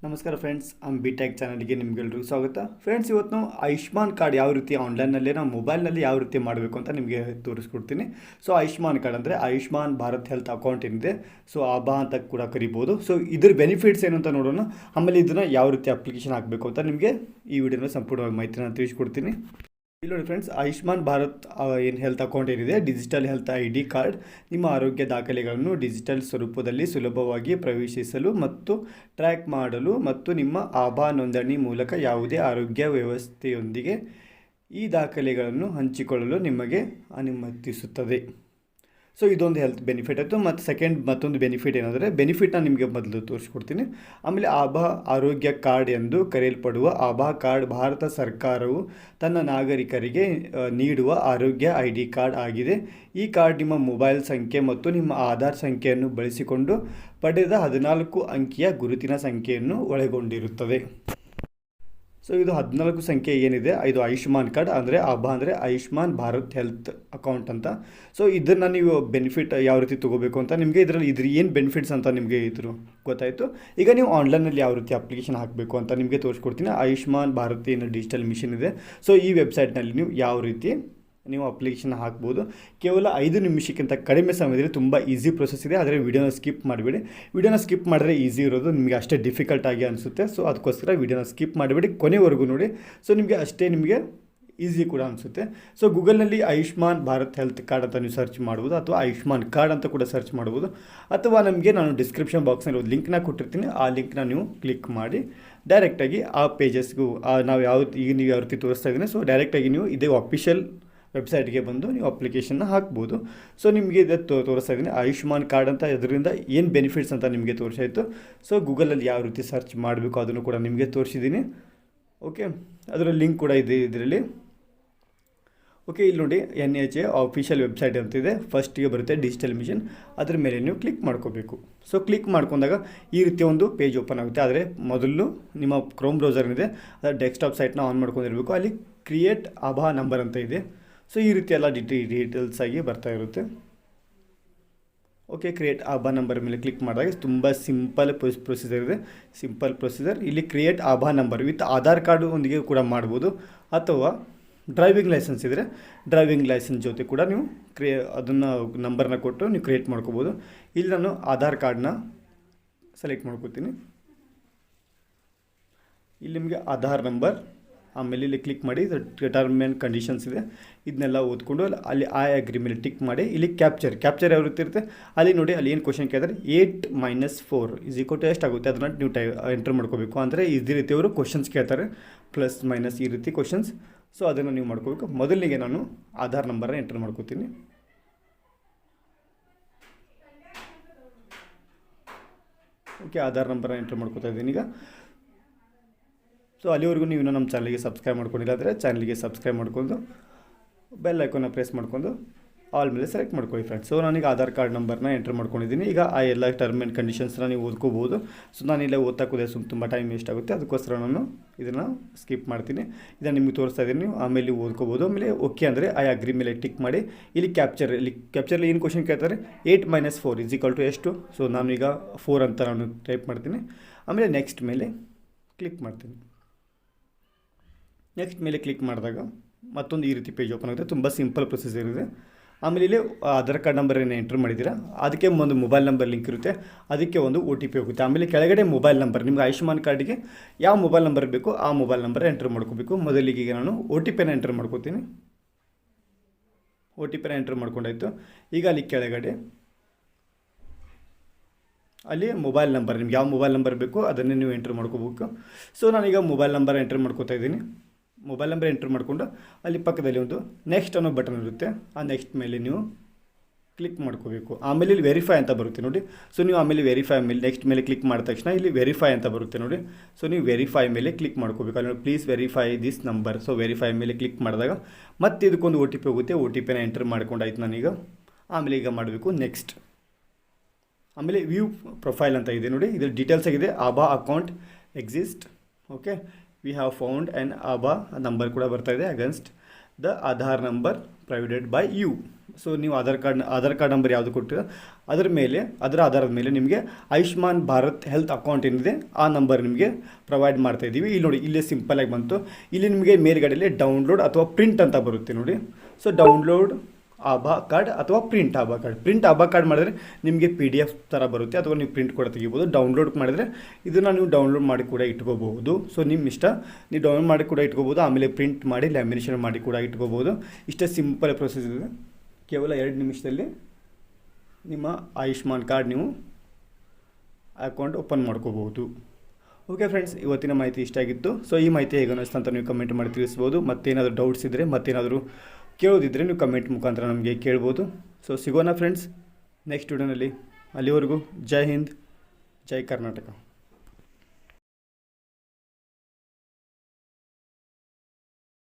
ನಮಸ್ಕಾರ friends, B tech ಚಾನಲ್ಗೆ ನಿಮಗೆಲ್ಲರಿಗೂ ಸ್ವಾಗತ. ಫ್ರೆಂಡ್ಸ್, ಇವತ್ತು ನಾವು ಆಯುಷ್ಮಾನ್ ಕಾರ್ಡ್ ಯಾವ ರೀತಿ ಆನ್ಲೈನಲ್ಲಿ ನಾವು ಮೊಬೈಲ್ನಲ್ಲಿ ಯಾವ ರೀತಿ ಮಾಡಬೇಕು ಅಂತ ನಿಮಗೆ ತೋರಿಸ್ಕೊಡ್ತೀನಿ. ಸೊ ಆಯುಷ್ಮಾನ್ ಕಾರ್ಡ್ ಅಂದರೆ ಆಯುಷ್ಮಾನ್ ಭಾರತ್ ಹೆಲ್ತ್ ಅಕೌಂಟ್ ಏನಿದೆ, ಸೊ ಆಭಾ ಅಂತ ಕೂಡ ಕರಿಬೋದು. ಸೊ ಇದ್ರ ಬೆನಿಫಿಟ್ಸ್ ಏನು ಅಂತ ನೋಡೋಣ. ಆಮೇಲೆ ಇದನ್ನು ಯಾವ ರೀತಿ ಅಪ್ಲಿಕೇಶನ್ ಹಾಕಬೇಕು ಅಂತ ನಿಮಗೆ ಈ ವಿಡಿಯೋನ ಸಂಪೂರ್ಣವಾಗಿ ಮಾಹಿತಿನ ತಿಳಿಸ್ಕೊಡ್ತೀನಿ. ಇಲ್ಲಿ ನೋಡಿ ಫ್ರೆಂಡ್ಸ್, ಆಯುಷ್ಮಾನ್ ಭಾರತ್ ಏನು ಹೆಲ್ತ್ ಅಕೌಂಟ್ ಏನಿದೆ, ಡಿಜಿಟಲ್ ಹೆಲ್ತ್ ID ಕಾರ್ಡ್ ನಿಮ್ಮ ಆರೋಗ್ಯ ದಾಖಲೆಗಳನ್ನು ಡಿಜಿಟಲ್ ಸ್ವರೂಪದಲ್ಲಿ ಸುಲಭವಾಗಿ ಪ್ರವೇಶಿಸಲು ಮತ್ತು ಟ್ರ್ಯಾಕ್ ಮಾಡಲು ಮತ್ತು ನಿಮ್ಮ ಆಭಾ ನೋಂದಣಿ ಮೂಲಕ ಯಾವುದೇ ಆರೋಗ್ಯ ವ್ಯವಸ್ಥೆಯೊಂದಿಗೆ ಈ ದಾಖಲೆಗಳನ್ನು ಹಂಚಿಕೊಳ್ಳಲು ನಿಮಗೆ ಅನುಮತಿಸುತ್ತದೆ. ಸೊ ಇದೊಂದು ಹೆಲ್ತ್ ಬೆನಿಫಿಟ್ ಆಯಿತು. ಮತ್ತು ಮತ್ತೊಂದು ಬೆನಿಫಿಟ್ ಏನಂದರೆ, ಬೆನಿಫಿಟ್ನ ನಿಮಗೆ ಮೊದಲು ತೋರಿಸ್ಕೊಡ್ತೀನಿ. ಆಮೇಲೆ ಆಭಾ ಆರೋಗ್ಯ ಕಾರ್ಡ್ ಎಂದು ಕರೆಯಲ್ಪಡುವ ಆಭಾ ಕಾರ್ಡ್ ಭಾರತ ಸರ್ಕಾರವು ತನ್ನ ನಾಗರಿಕರಿಗೆ ನೀಡುವ ಆರೋಗ್ಯ ID ಕಾರ್ಡ್ ಆಗಿದೆ. ಈ ಕಾರ್ಡ್ ನಿಮ್ಮ ಮೊಬೈಲ್ ಸಂಖ್ಯೆ ಮತ್ತು ನಿಮ್ಮ ಆಧಾರ್ ಸಂಖ್ಯೆಯನ್ನು ಬಳಸಿಕೊಂಡು ಪಡೆದ 14 ಅಂಕಿಯ ಗುರುತಿನ ಸಂಖ್ಯೆಯನ್ನು ಒಳಗೊಂಡಿರುತ್ತದೆ. ಸೊ ಇದು 14 ಸಂಖ್ಯೆ ಏನಿದೆ, ಇದು ಆಯುಷ್ಮಾನ್ ಕಾರ್ಡ್ ಅಂದರೆ ಆಭಾ ಅಂದರೆ ಆಯುಷ್ಮಾನ್ ಭಾರತ್ ಹೆಲ್ತ್ ಅಕೌಂಟ್ ಅಂತ. ಸೊ ಇದನ್ನು ನೀವು ಬೆನಿಫಿಟ್ ಯಾವ ರೀತಿ ತೊಗೋಬೇಕು ಅಂತ ನಿಮಗೆ ಇದ್ರ ಏನು ಬೆನಿಫಿಟ್ಸ್ ಅಂತ ನಿಮಗೆ ಗೊತ್ತಾಯಿತು. ಈಗ ನೀವು ಆನ್ಲೈನಲ್ಲಿ ಯಾವ ರೀತಿ ಅಪ್ಲಿಕೇಶನ್ ಹಾಕಬೇಕು ಅಂತ ನಿಮಗೆ ತೋರಿಸ್ಕೊಡ್ತೀನಿ. ಆಯುಷ್ಮಾನ್ ಭಾರತ್ ಏನು ಡಿಜಿಟಲ್ ಮಿಷನ್ ಇದೆ, ಸೊ ಈ ವೆಬ್ಸೈಟ್ನಲ್ಲಿ ನೀವು ಯಾವ ರೀತಿ ನೀವು ಅಪ್ಲಿಕೇಶನ್ ಹಾಕ್ಬೋದು. ಕೇವಲ 5 ನಿಮಿಷಕ್ಕಿಂತ ಕಡಿಮೆ ಸಮಯದಲ್ಲಿ ತುಂಬ ಈಸಿ ಪ್ರೊಸೆಸ್ ಇದೆ. ಆದರೆ ವಿಡಿಯೋನ ಸ್ಕಿಪ್ ಮಾಡಿಬಿಡಿ. ವಿಡಿಯೋನ ಸ್ಕಿಪ್ ಮಾಡಿದ್ರೆ ಈಸಿ ಇರೋದು, ನಿಮಗೆ ಅಷ್ಟೇ ಡಿಫಿಕಲ್ಟ್ ಆಗಿ ಅನಿಸುತ್ತೆ. ಸೊ ಅದಕ್ಕೋಸ್ಕರ ವಿಡಿಯೋನ ಸ್ಕಿಪ್ ಮಾಡಿಬಿಡಿ, ಕೊನೆವರೆಗೂ ನೋಡಿ. ಸೊ ನಿಮಗೆ ಈಸಿ ಕೂಡ ಅನಿಸುತ್ತೆ. ಸೊ ಗೂಗಲ್ನಲ್ಲಿ ಆಯುಷ್ಮಾನ್ ಭಾರತ್ ಹೆಲ್ತ್ ಕಾರ್ಡ್ ಅಂತ ನೀವು ಸರ್ಚ್ ಮಾಡ್ಬೋದು, ಅಥವಾ ಆಯುಷ್ಮಾನ್ ಕಾರ್ಡ್ ಅಂತ ಕೂಡ ಸರ್ಚ್ ಮಾಡ್ಬೋದು. ಅಥವಾ ನಮಗೆ ನಾನು ಡಿಸ್ಕ್ರಿಪ್ಷನ್ ಬಾಕ್ಸ್ನಲ್ಲಿ ಒಂದು ಲಿಂಕ್ನ ಕೊಟ್ಟಿರ್ತೀನಿ. ಆ ಲಿಂಕ್ನ ನೀವು ಕ್ಲಿಕ್ ಮಾಡಿ ಡೈರೆಕ್ಟಾಗಿ ಆ ಪೇಜಸ್ಗೂ ನಾವು ನೀವು ಯಾವ ರೀತಿ ತೋರಿಸ್ತಾ ಇದ್ದೀನಿ, ಸೊ ಡೈರೆಕ್ಟಾಗಿ ನೀವು ಇದೇ ಅಫಿಷಿಯಲ್ ವೆಬ್ಸೈಟ್ಗೆ ಬಂದು ನೀವು ಅಪ್ಲಿಕೇಶನ್ನ ಹಾಕ್ಬೋದು. ಸೊ ನಿಮಗೆ ಇದು ತೋರಿಸ್ತಾ ಇದ್ದೀನಿ ಆಯುಷ್ಮಾನ್ ಕಾರ್ಡ್ ಅಂತ. ಇದರಿಂದ ಏನು ಬೆನಿಫಿಟ್ಸ್ ಅಂತ ನಿಮಗೆ ತೋರಿಸಾಯಿತು. ಸೊ ಗೂಗಲಲ್ಲಿ ಯಾವ ರೀತಿ ಸರ್ಚ್ ಮಾಡಬೇಕು ಅದನ್ನು ಕೂಡ ನಿಮಗೆ ತೋರಿಸಿದ್ದೀನಿ. ಓಕೆ, ಅದರ ಲಿಂಕ್ ಕೂಡ ಇದೆ ಇದರಲ್ಲಿ. ಓಕೆ, ಇಲ್ಲಿ ನೋಡಿ NHA ಆಫಿಷಿಯಲ್ ವೆಬ್ಸೈಟ್ ಅಂತಿದೆ. ಫಸ್ಟಿಗೆ ಬರುತ್ತೆ ಡಿಜಿಟಲ್ ಮಿಷನ್, ಅದ್ರ ಮೇಲೆ ನೀವು ಕ್ಲಿಕ್ ಮಾಡ್ಕೋಬೇಕು. ಸೊ ಕ್ಲಿಕ್ ಮಾಡ್ಕೊಂಡಾಗ ಈ ರೀತಿ ಒಂದು ಪೇಜ್ ಓಪನ್ ಆಗುತ್ತೆ. ಆದರೆ ಮೊದಲು ನಿಮ್ಮ ಕ್ರೋಮ್ ಬ್ರೌಸರ್ ಏನಿದೆ ಅದರ ಡೆಸ್ಕ್ಟಾಪ್ ಸೈಟ್ನ ಆನ್ ಮಾಡ್ಕೊಂಡಿರಬೇಕು. ಅಲ್ಲಿ ಕ್ರಿಯೇಟ್ ಆಭಾ ನಂಬರ್ ಅಂತ ಇದೆ. ಸೊ ಈ ರೀತಿ ಎಲ್ಲ ಡೀಟೇಲ್ಸ್ ಆಗಿ ಬರ್ತಾ ಇರುತ್ತೆ. ಓಕೆ, ಕ್ರಿಯೇಟ್ ಆಭಾ ನಂಬರ್ ಮೇಲೆ ಕ್ಲಿಕ್ ಮಾಡಿದಾಗ ತುಂಬ ಸಿಂಪಲ್ ಪ್ರೊಸೀಜರ್ ಇದೆ. Simple procedure. ಇಲ್ಲಿ ಕ್ರಿಯೇಟ್ ಆಭಾ ನಂಬರ್ ವಿತ್ ಆಧಾರ್ ಕಾರ್ಡ್ ಒಂದಿಗೆ ಕೂಡ ಮಾಡ್ಬೋದು, ಅಥವಾ ಡ್ರೈವಿಂಗ್ ಲೈಸೆನ್ಸ್ ಇದ್ದರೆ ಡ್ರೈವಿಂಗ್ ಲೈಸೆನ್ಸ್ ಜೊತೆ ಕೂಡ ನೀವು ಅದನ್ನು ನಂಬರ್ನ ಕೊಟ್ಟು ನೀವು ಕ್ರಿಯೇಟ್ ಮಾಡ್ಕೋಬೋದು. ಇಲ್ಲಿ ನಾನು ಆಧಾರ್ ಕಾರ್ಡ್ನ ಸೆಲೆಕ್ಟ್ ಮಾಡ್ಕೋತೀನಿ. ಇಲ್ಲಿ ನಿಮಗೆ ಆಧಾರ್ ನಂಬರ್, ಆಮೇಲೆ ಇಲ್ಲಿ ಕ್ಲಿಕ್ ಮಾಡಿ ಟರ್ಮ್ ಆ್ಯಂಡ್ ಕಂಡೀಷನ್ಸ್ ಇದೆ, ಇದನ್ನೆಲ್ಲ ಓದ್ಕೊಂಡು ಅಲ್ಲಿ ಅಗ್ರಿ ಮೇಲೆ ಟಿಕ್ ಮಾಡಿ. ಇಲ್ಲಿ ಕ್ಯಾಪ್ಚರ್ ಯಾವ ರೀತಿ ಇರುತ್ತೆ ಅಲ್ಲಿ ನೋಡಿ. ಅಲ್ಲಿ ಏನು ಕ್ವಶನ್ ಕೇಳಿದ್ರೆ 8 - 4 = ಎಷ್ಟಾಗುತ್ತೆ ಅದನ್ನು ನೀವು ಎಂಟರ್ ಮಾಡ್ಕೋಬೇಕು. ಅಂದರೆ ಇದೇ ರೀತಿ ಅವರು ಕ್ವಶನ್ಸ್ ಕೇಳ್ತಾರೆ, ಪ್ಲಸ್ ಮೈನಸ್ ಈ ರೀತಿ ಕ್ವಶನ್ಸ್. ಸೊ ಅದನ್ನು ನೀವು ಮಾಡ್ಕೋಬೇಕು. ಮೊದಲಿಗೆ ನಾನು ಆಧಾರ್ ನಂಬರ್ನ ಎಂಟರ್ ಮಾಡ್ಕೋತೀನಿ. ಓಕೆ, ಆಧಾರ್ ನಂಬರ್ನ ಎಂಟರ್ ಮಾಡ್ಕೋತಾ ಇದ್ದೀನಿ ಈಗ. ಸೊ ಅಲ್ಲಿವರೆಗೂ ನೀವು ನಮ್ಮ ಚಾನಲ್ಗೆ ಸಬ್ಸ್ಕ್ರೈಬ್ ಮಾಡ್ಕೊಂಡಿಲ್ಲ ಅಂದರೆ ಚಾನಲ್ಗೆ ಸಬ್ಸ್ಕ್ರೈಬ್ ಮಾಡ್ಕೊಂಡು ಬೆಲ್ ಐಕಾನ್ನ ಪ್ರೆಸ್ ಮಾಡ್ಕೊಂಡು ಆಲ್ ಮೇಲೆ ಸೆಲೆಕ್ಟ್ ಮಾಡ್ಕೊಳ್ಳಿ ಫ್ರೆಂಡ್ಸ್. ಸೊ ನಾನೀಗ ಆಧಾರ್ ಕಾರ್ಡ್ ನಂಬರ್ನ ಎಂಟರ್ ಮಾಡ್ಕೊಂಡಿದ್ದೀನಿ. ಈಗ ಆ ಎಲ್ಲ ಟರ್ಮ್ ಆ್ಯಂಡ್ ಕಂಡೀಷನ್ಸ್ನ ನೀವು ಓದ್ಕೋಬೋದು. ಸೊ ನಾನಿಲ್ಲ ಓದ್ತಾಕೋದೆ ತುಂಬ ಟೈಮ್ ವೇಸ್ಟ್ ಆಗುತ್ತೆ, ಅದಕ್ಕೋಸ್ಕರ ನಾನು ಇದನ್ನು ಸ್ಕಿಪ್ ಮಾಡ್ತೀನಿ. ಇದನ್ನು ನಿಮಗೆ ತೋರಿಸ್ತಾ ಇದ್ದೀನಿ, ನೀವು ಆಮೇಲೆ ನೀವು ಓದ್ಕೋಬೋದು. ಆಮೇಲೆ ಓಕೆ ಅಂದರೆ ಅಗ್ರಿ ಮೇಲೆ ಟಿಕ್ ಮಾಡಿ. ಇಲ್ಲಿ ಕ್ಯಾಪ್ಚರಲ್ಲಿ ಏನು ಕ್ವಶನ್ ಕೇಳ್ತಾರೆ, 8 - 4 = ಎಷ್ಟು. ಸೊ ನಾನು ಈಗ 4 ಅಂತ ನಾನು ಟೈಪ್ ಮಾಡ್ತೀನಿ. ಆಮೇಲೆ ನೆಕ್ಸ್ಟ್ ಮೇಲೆ ಕ್ಲಿಕ್ ಮಾಡ್ತೀನಿ. ನೆಕ್ಸ್ಟ್ ಮೇಲೆ ಕ್ಲಿಕ್ ಮಾಡಿದಾಗ ಮತ್ತೊಂದು ಈ ರೀತಿ ಪೇಜ್ ಓಪನ್ ಆಗುತ್ತೆ. ತುಂಬ ಸಿಂಪಲ್ ಪ್ರೊಸೀಜರ್ ಇದೆ. ಆಮೇಲೆ ಇಲ್ಲಿ ಆಧಾರ್ ಕಾರ್ಡ್ ನಂಬರ್ ಏನು ಎಂಟ್ರ್ ಮಾಡಿದ್ದೀರಾ ಅದಕ್ಕೆ ಒಂದು ಮೊಬೈಲ್ ನಂಬರ್ ಲಿಂಕ್ ಇರುತ್ತೆ, ಅದಕ್ಕೆ ಒಂದು OTP ಹೋಗುತ್ತೆ. ಆಮೇಲೆ ಕೆಳಗಡೆ ಮೊಬೈಲ್ ನಂಬರ್, ನಿಮ್ಗೆ ಆಯುಷ್ಮಾನ್ ಕಾರ್ಡಿಗೆ ಯಾವ ಮೊಬೈಲ್ ನಂಬರ್ ಬೇಕು ಆ ಮೊಬೈಲ್ ನಂಬರ್ ಎಂಟ್ರ್ ಮಾಡ್ಕೋಬೇಕು. ಮೊದಲಿಗೆ ಈಗ ನಾನು OTPನ ಎಂಟ್ರ್ ಮಾಡ್ಕೋತೀನಿ. OTPನ ಎಂಟ್ರ್ ಮಾಡ್ಕೊಂಡಾಯಿತು. ಈಗ ಅಲ್ಲಿ ಕೆಳಗಡೆ ಅಲ್ಲಿ ಮೊಬೈಲ್ ನಂಬರ್, ನಿಮ್ಗೆ ಯಾವ ಮೊಬೈಲ್ ನಂಬರ್ ಬೇಕು ಅದನ್ನೇ ನೀವು ಎಂಟ್ರ್ ಮಾಡ್ಕೋಬೇಕು. ಸೊ ನಾನೀಗ ಮೊಬೈಲ್ ನಂಬರ್ ಎಂಟ್ರ್ ಮಾಡ್ಕೋತಾ ಇದ್ದೀನಿ. ಮೊಬೈಲ್ ನಂಬರ್ ಎಂಟ್ರ್ ಮಾಡಿಕೊಂಡು ಅಲ್ಲಿ ಪಕ್ಕದಲ್ಲಿ ಒಂದು ನೆಕ್ಸ್ಟ್ ಅನ್ನೋ ಬಟನ್ ಇರುತ್ತೆ, ಆ ನೆಕ್ಸ್ಟ್ ಮೇಲೆ ನೀವು ಕ್ಲಿಕ್ ಮಾಡ್ಕೋಬೇಕು. ಆಮೇಲೆ ಇಲ್ಲಿ ವೆರಿಫೈ ಅಂತ ಬರುತ್ತೆ ನೋಡಿ. ಸೊ ನೀವು ಆಮೇಲೆ ವೆರಿಫೈ ಮೇಲೆ ನೆಕ್ಸ್ಟ್ ಮೇಲೆ ಕ್ಲಿಕ್ ಮಾಡಿದ ತಕ್ಷಣ ಇಲ್ಲಿ ವೆರಿಫೈ ಅಂತ ಬರುತ್ತೆ ನೋಡಿ. ಸೊ ನೀವು ವೆರಿಫೈ ಮೇಲೆ ಕ್ಲಿಕ್ ಮಾಡ್ಕೋಬೇಕು. ಅಲ್ಲಿ please verify this number. So verify ಮೇಲೆ ಕ್ಲಿಕ್ ಮಾಡಿದಾಗ ಮತ್ತೆ ಇದಕ್ಕೊಂದು OTP ಹೋಗುತ್ತೆ. OTPನ ಎಂಟ್ರ್ ಮಾಡ್ಕೊಂಡಾಯ್ತು ನಾನೀಗ. ಆಮೇಲೆ ಈಗ ಮಾಡಬೇಕು ನೆಕ್ಸ್ಟ್. ಆಮೇಲೆ ವ್ಯೂ ಪ್ರೊಫೈಲ್ ಅಂತ ಇದೆ ನೋಡಿ, ಇದು ಡೀಟೇಲ್ಸ್ ಆಗಿದೆ. ಆಭಾ account exist. Okay, we have found and ಆಭಾ ನಂಬರ್ ಕೂಡ ಬರ್ತಾ ಇದೆ. Against the Aadhaar number provided by you. So ನೀವು ಆಧಾರ್ ಕಾರ್ಡ್ ನಂಬರ್ ಯಾವುದು ಕೊಡ್ತೀರ ಅದರ ಆಧಾರದ ಮೇಲೆ ನಿಮಗೆ ಆಯುಷ್ಮಾನ್ ಭಾರತ್ ಹೆಲ್ತ್ ಅಕೌಂಟ್ ಏನಿದೆ ಆ ನಂಬರ್ ನಿಮಗೆ ಪ್ರೊವೈಡ್ ಮಾಡ್ತಾ ಇದ್ದೀವಿ. ಇಲ್ಲಿ ನೋಡಿ, ಇಲ್ಲೇ ಸಿಂಪಲಾಗಿ ಬಂತು. ಇಲ್ಲಿ ನಿಮಗೆ ಮೇಲ್ಗಡೆಯಲ್ಲಿ ಡೌನ್ಲೋಡ್ ಅಥವಾ ಪ್ರಿಂಟ್ ಅಂತ ಬರುತ್ತೆ ನೋಡಿ. ಸೊ ಡೌನ್ಲೋಡ್ ಆಭಾ ಕಾರ್ಡ್ ಅಥವಾ ಪ್ರಿಂಟ್ ಆಭಾ ಕಾರ್ಡ್ ಮಾಡಿದ್ರೆ ನಿಮಗೆ PDF ಥರ ಬರುತ್ತೆ, ಅಥವಾ ನೀವು ಪ್ರಿಂಟ್ ಕೂಡ ತೆಗಿಬೋದು. ಡೌನ್ಲೋಡ್ ಮಾಡಿದರೆ ಇದನ್ನು ನೀವು ಡೌನ್ಲೋಡ್ ಮಾಡಿ ಕೂಡ ಇಟ್ಕೋಬಹುದು. ಸೊ ನಿಮ್ಮ ಇಷ್ಟ, ನೀವು ಡೌನ್ಲೋಡ್ ಮಾಡಿ ಕೂಡ ಇಟ್ಕೋಬೋದು, ಆಮೇಲೆ ಪ್ರಿಂಟ್ ಮಾಡಿ ಲ್ಯಾಮಿನೇಷನ್ ಮಾಡಿ ಕೂಡ ಇಟ್ಕೋಬೋದು. ಇಷ್ಟೇ ಸಿಂಪಲ್ ಪ್ರೊಸೆಸ್ ಇದೆ. ಕೇವಲ 2 ನಿಮಿಷದಲ್ಲಿ ನಿಮ್ಮ ಆಯುಷ್ಮಾನ್ ಕಾರ್ಡ್ ನೀವು ಅಕೌಂಟ್ ಓಪನ್ ಮಾಡ್ಕೋಬಹುದು. ಓಕೆ ಫ್ರೆಂಡ್ಸ್, ಇವತ್ತಿನ ಮಾಹಿತಿ ಇಷ್ಟ ಆಗಿತ್ತು. ಸೊ ಈ ಮಾಹಿತಿ ಹೇಗೆ ಅನ್ನಿಸ್ತು ಅಂತ ನೀವು ಕಮೆಂಟ್ ಮಾಡಿ ತಿಳಿಸ್ಬೋದು. ಮತ್ತೇನಾದರೂ ಡೌಟ್ಸ್ ಇದ್ದರೆ, ಮತ್ತೇನಾದರೂ ಕೇಳೋದಿದ್ದರೆ ನೀವು ಕಮೆಂಟ್ ಮುಖಾಂತರ ನಮಗೆ ಕೇಳ್ಬೋದು. ಸೊ ಸಿಗೋಣ ಫ್ರೆಂಡ್ಸ್ ನೆಕ್ಸ್ಟ್ ವಿಡಿಯೋನಲ್ಲಿ. ಅಲ್ಲಿವರೆಗೂ ಜೈ ಹಿಂದ್, ಜೈ ಕರ್ನಾಟಕ.